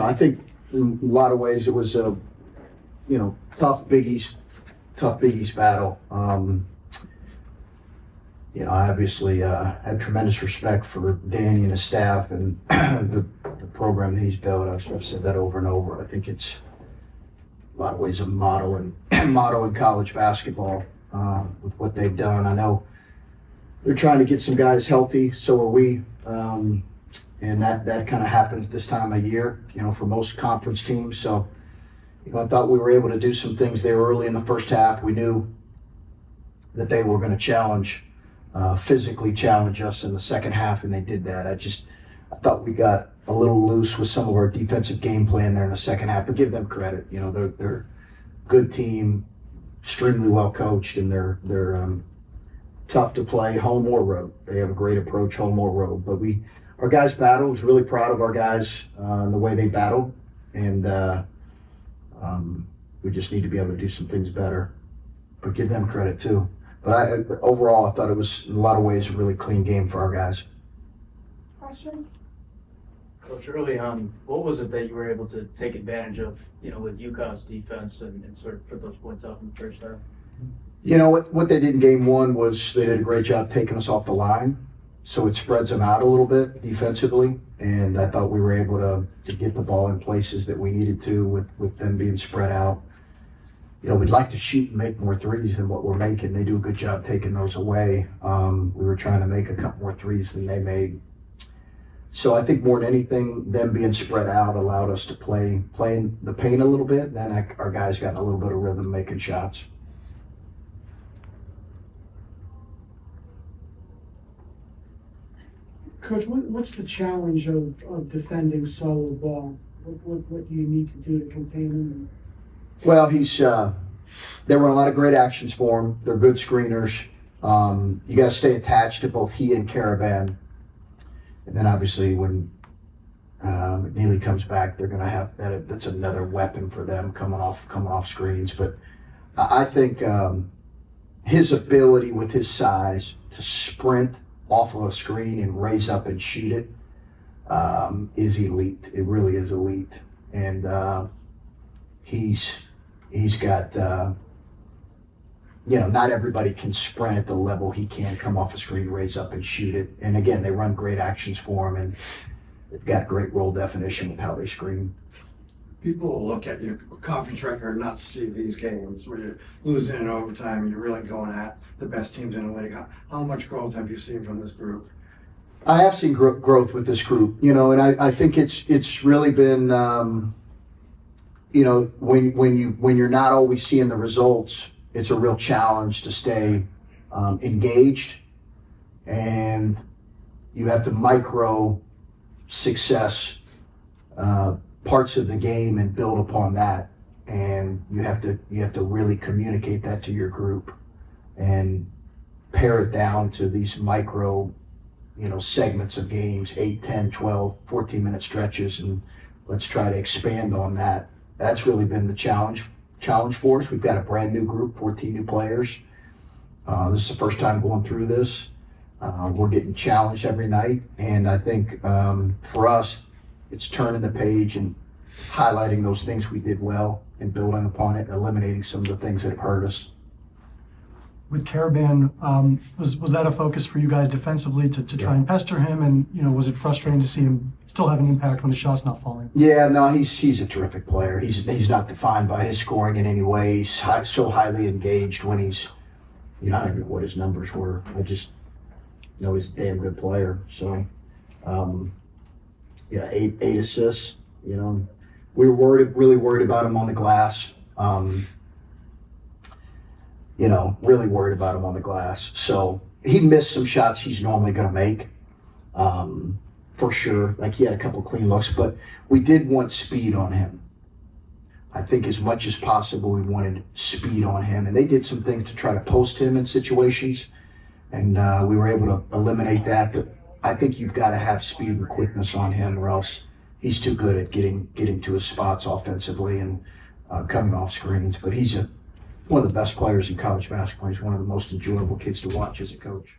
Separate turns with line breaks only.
I think in a lot of ways it was a, tough Big East battle. I obviously had tremendous respect for Danny and his staff and the program that he's built. I've said that over and over. I think it's a lot of ways a motto in college basketball with what they've done. I know they're trying to get some guys healthy, so are we. And that kind of happens this time of year, for most conference teams. So, I thought we were able to do some things there early in the first half. We knew that they were going to physically challenge us in the second half, and they did that. I thought we got a little loose with some of our defensive game plan there in the second half, but give them credit. They're a good team, extremely well coached, and they're tough to play, home or road. They have a great approach, home or road. But our guys battled. I was really proud of our guys and the way they battled, and we just need to be able to do some things better. But give them credit too. But overall, I thought it was in a lot of ways a really clean game for our guys.
Questions?
Coach, early on, what was it that you were able to take advantage of, with UConn's defense and sort of put those points up in the first half?
What they did in game one was they did a great job taking us off the line. So it spreads them out a little bit defensively. And I thought we were able to get the ball in places that we needed to with them being spread out. We'd like to shoot and make more threes than what we're making. They do a good job taking those away. We were trying to make a couple more threes than they made. So I think more than anything, them being spread out allowed us to play in the paint a little bit. Then our guys got in a little bit of rhythm making shots.
Coach, what's the challenge of defending solo ball? What do you need to do to contain him?
Well, there were a lot of great actions for him. They're good screeners. You got to stay attached to both he and Caravan. And then obviously when McNeely comes back, they're going to have that's another weapon for them coming off screens. But I think his ability with his size to sprint off of a screen and raise up and shoot it is elite. It really is elite. And he's got, not everybody can sprint at the level he can, come off a screen, raise up and shoot it. And again, they run great actions for him, and they've got great role definition with how they screen.
People will look at your conference record and not see these games where you're losing in overtime and you're really going at the best teams in the league. How much growth have you seen from this group?
I have seen growth with this group, and I think it's really been, when you're not always seeing the results, it's a real challenge to stay engaged, and you have to micro success parts of the game and build upon that, and you have to really communicate that to your group and pare it down to these micro segments of games, 8, 10, 12, 14-minute stretches, and let's try to expand on that. That's really been the challenge for us. We've got a brand new group, 14 new players. This is the first time going through this. We're getting challenged every night, and I think for us, it's turning the page and highlighting those things we did well and building upon it and eliminating some of the things that have hurt us.
With Caravan, was that a focus for you guys defensively to try and pester him? And, was it frustrating to see him still have an impact when the shot's not falling? Yeah,
no, he's a terrific player. He's not defined by his scoring in any way. He's so highly engaged when he's, I don't know what his numbers were. I just know he's a damn good player. So, 8 assists, we were really worried about him on the glass. Really worried about him on the glass. So he missed some shots he's normally going to make, for sure. Like he had a couple clean looks, but we did want speed on him. I think as much as possible, we wanted speed on him. And they did some things to try to post him in situations, and we were able to eliminate that. But I think you've got to have speed and quickness on him, or else he's too good at getting to his spots offensively and coming off screens. But he's one of the best players in college basketball. He's one of the most enjoyable kids to watch as a coach.